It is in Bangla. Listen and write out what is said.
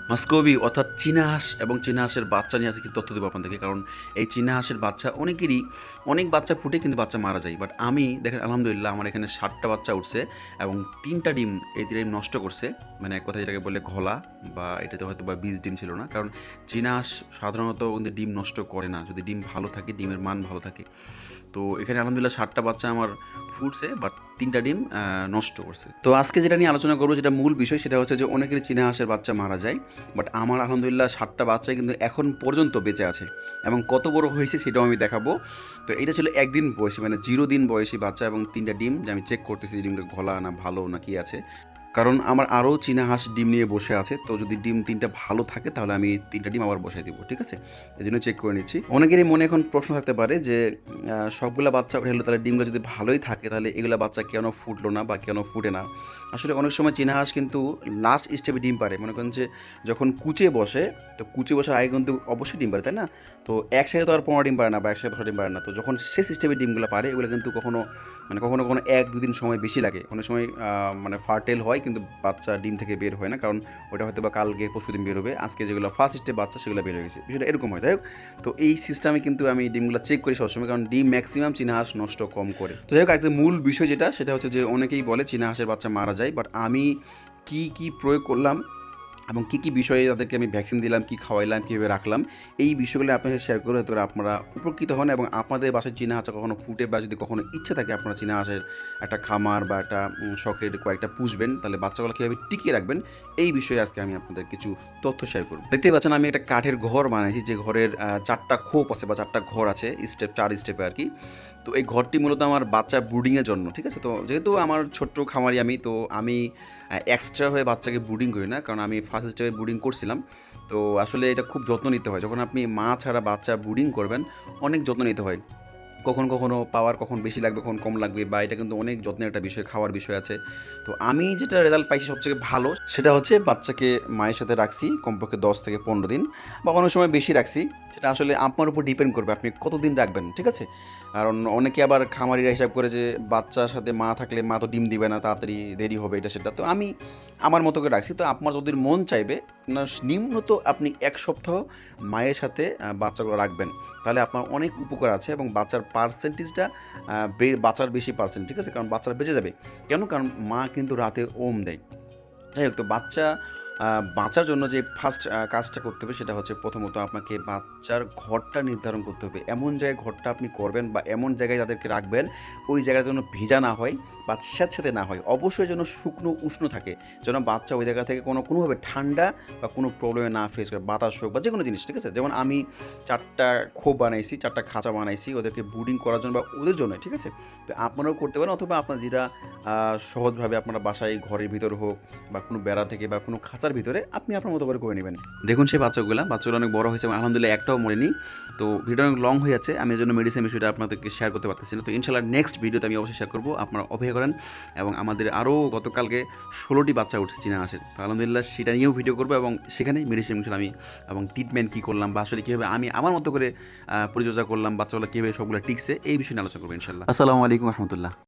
মাস্কবি অর্থাৎ চীনা হাঁস এবং চীনা হাঁসের বাচ্চা নিয়ে আজকে তথ্য দেবো আপনাদেরকে। কারণ এই চীনা হাঁসের বাচ্চা অনেক বাচ্চা ফুটে কিন্তু বাচ্চা মারা যায়। বাট আমি দেখেন আলহামদুলিল্লাহ আমার এখানে 7টা বাচ্চা উঠছে এবং 3টা ডিম এই ডিম নষ্ট করছে। মানে এক কথা যেটাকে বলে ঘোলা, বা এটাতে হয়তো বা বীজ ডিম ছিল না। কারণ চীনা হাঁস সাধারণত কিন্তু ডিম নষ্ট করে না, যদি ডিম ভালো থাকে, ডিমের মান ভালো থাকে। তো এখানে আলহামদুলিল্লাহ 7টা বাচ্চা আমার ফুটছে, বাট 3টা ডিম নষ্ট করছে। তো আজকে যেটা নিয়ে আলোচনা করবো, যেটা মূল বিষয়, সেটা হচ্ছে যে অনেকেরই চীনা হাঁসের বাচ্চা মারা যায়। বাট আমার আলহামদুলিল্লাহ 7টা বাচ্চা কিন্তু এখন পর্যন্ত বেঁচে আছে এবং কত বড় হয়েছে সেটাও আমি দেখাবো। তো এটা ছিল একদিন বয়সী, মানে 0 দিন বয়সী বাচ্চা এবং 3টা ডিম, যে আমি চেক করতেছি ডিমটা ঘোলা না ভালো না কি আছে। কারণ আমার আরও চীনা হাঁস ডিম নিয়ে বসে আছে, তো যদি ডিম 3টা ভালো থাকে তাহলে আমি 3টা ডিম আবার বসাই দিব, ঠিক আছে? এই জন্য চেক করে নিচ্ছি। অনেকেরই মনে এখন প্রশ্ন থাকতে পারে যে সবগুলা বাচ্চা উঠে এলো, তাহলে ডিমগুলো যদি ভালোই থাকে তাহলে এগুলা বাচ্চা কেন ফুটলো না বা কেন ফুটে না। আসলে অনেক সময় চীনা হাঁস কিন্তু লাস্ট স্টেপে ডিম পারে। মনে করেন যে যখন কুচে বসে, তো কুচে বসার আগে কিন্তু অবশ্যই ডিম পারে, তাই না? তো একসাথে তো আর 15 ডিম পারে না, বা একসাথে 10 ডিম পারে না। তো যখন শেষ স্টেপে ডিমগুলো পারে, এগুলো কিন্তু কখনো কখনো 1-2 দিন সময় বেশি লাগে। অনেক সময় মানে ফার্টেল হয় কিন্তু বাচ্চা ডিম থেকে বের হয় না, কারণ ওটা হয়তো বা কালকে পরশুদিন বের হবে, আজকে যেগুলো ফার্স্ট স্টেপ বাচ্চা সেগুলো বের হয়ে গেছে, বিষয়টা এরকম হয়। তাই হোক, তো এই সিস্টেমে কিন্তু আমি ডিমগুলো চেক করি সবসময়, কারণ ডিম ম্যাক্সিমাম চীনা হাঁস নষ্ট কম করে। তো যাই হোক, আজকে মূল বিষয় যেটা, সেটা হচ্ছে যে অনেকেই বলে চীনা হাঁসের বাচ্চা মারা যায়। বাট আমি কি প্রয়োগ করলাম এবং কী বিষয়ে তাদেরকে আমি ভ্যাকসিন দিলাম, কী খাওয়াইলাম, কীভাবে রাখলাম, এই বিষয়গুলো আপনার সাথে শেয়ার করে হয়তো আপনারা উপকৃত হন এবং আপনাদের বাসায় চীনা হাঁস কখনো ফুটে, বা যদি কখনো ইচ্ছে থাকে আপনারা চীনা হাঁসের একটা খামার বা একটা শখের কয়েকটা পুষবেন, তাহলে বাচ্চাগুলো কীভাবে টিকিয়ে রাখবেন, এই বিষয়ে আজকে আমি আপনাদের কিছু তথ্য শেয়ার করব। দেখতেই পাচ্ছেন আমি একটা কাঠের ঘর বানাইছি, যে ঘরের 4টা খোপ আছে বা 4টা ঘর আছে, 4 স্টেপে আর কি। তো এই ঘরটি মূলত আমার বাচ্চা ব্রুডিংয়ের জন্য, ঠিক আছে? তো যেহেতু আমার ছোট্ট খামারি আমি এক্সট্রা হয়ে বাচ্চাকে ব্রুডিং করি না, কারণ আমি ফার্স্ট স্টেপে ব্রুডিং করছিলাম। তো আসলে এটা খুব যত্ন নিতে হয়। যখন আপনি মা ছাড়া বাচ্চা ব্রুডিং করবেন, অনেক যত্ন নিতে হয়। কখনো পাওয়ার কখন বেশি লাগবে, কখন কম লাগবে, বা এটা কিন্তু অনেক যত্নের একটা বিষয়, খাওয়ার বিষয় আছে। তো আমি যেটা রেজাল্ট পাইছি সবথেকে ভালো, সেটা হচ্ছে বাচ্চাকে মায়ের সাথে রাখছি কমপক্ষে 10 থেকে 15 দিন, বা অনেক সময় বেশি রাখছি। সেটা আসলে আপনার উপর ডিপেন্ড করবে আপনি কতদিন রাখবেন, ঠিক আছে? কারণ অনেকে আবার খামারিরা হিসাব করে যে বাচ্চার সাথে মা থাকলে মা তো ডিম দিবে না, তাড়াতাড়ি দেরি হবে, এটা সেটা। তো আমি আমার মতো করে রাখছি। তো আপনার যদি মন চাইবে, না নিম্নত আপনি 1 সপ্তাহ মায়ের সাথে বাচ্চাগুলো রাখবেন, তাহলে আপনার অনেক উপকার আছে এবং বাচ্চার পার্সেন্টেজটা বাচ্চার বেশি পার্সেন্ট, ঠিক আছে? কারণ বাচ্চারা বেঁচে যাবে। কেন? কারণ মা কিন্তু রাতে ওম দেয়। যাই হোক, তো বাঁচার জন্য যে ফার্স্ট কাজটা করতে হবে, সেটা হচ্ছে প্রথমত আপনাকে বাচ্চার ঘরটা নির্ধারণ করতে হবে। এমন জায়গায় ঘরটা আপনি করবেন, বা এমন জায়গায় তাদেরকে রাখবেন, ওই জায়গাটা যেন ভেজা না হয় বা স্যাঁতস্যাঁতে না হয়। অবশ্যই যেন শুকনো উষ্ণ থাকে, যেন বাচ্চা ওই জায়গা থেকে কোনোভাবে ঠান্ডা বা কোনো প্রবলেমে না ফেস করে, বাতাস হোক বা যেকোনো জিনিস, ঠিক আছে? যেমন আমি 4টা খোপ বানাইছি, 4টা খাঁচা বানাইছি ওদেরকে ব্রুডিং করার জন্য বা ওদের জন্য, ঠিক আছে? তো আপনারাও করতে পারেন, অথবা আপনার যেটা সহজভাবে আপনারা বাসায় ঘরের ভিতর হোক বা কোনো বেড়া থেকে বা কোনো খাঁচার ভিতরে আপনি আপনার মতো করে নেবেন। দেখুন সেই বাচ্চাগুলো অনেক বড় হয়েছে এবং আলহামদুলিল্লাহ একটাও মরেনি। তো ভিডিও অনেক লং হয়ে যাচ্ছে, আমি এই জন্য মেডিসিন বিষয়টা আপনাদেরকে শেয়ার করতে পারতেছি না। তো ইনশাআল্লাহ নেক্সট ভিডিওতে আমি অবশ্যই শেয়ার করবো, আপনারা অপেক্ষা করেন। এবং আমাদের আরও গতকালকে 16টি বাচ্চা উঠছে চীনা হাঁসের, তো আলহামদুলিল্লাহ সেটা নিয়েও ভিডিও করবো, এবং সেখানে মেডিসিন আমি এবং ট্রিটমেন্ট কী করলাম, বা আসলে কীভাবে আমি আমার মতো করে পরিচর্যা করলাম, বাচ্চাগুলো কীভাবে সবগুলো টিকছে, এই বিষয়ে নিয়ে আলোচনা করবো ইনশাআল্লাহ। আসসালামু আলাইকুম রহমতুল্লাহ।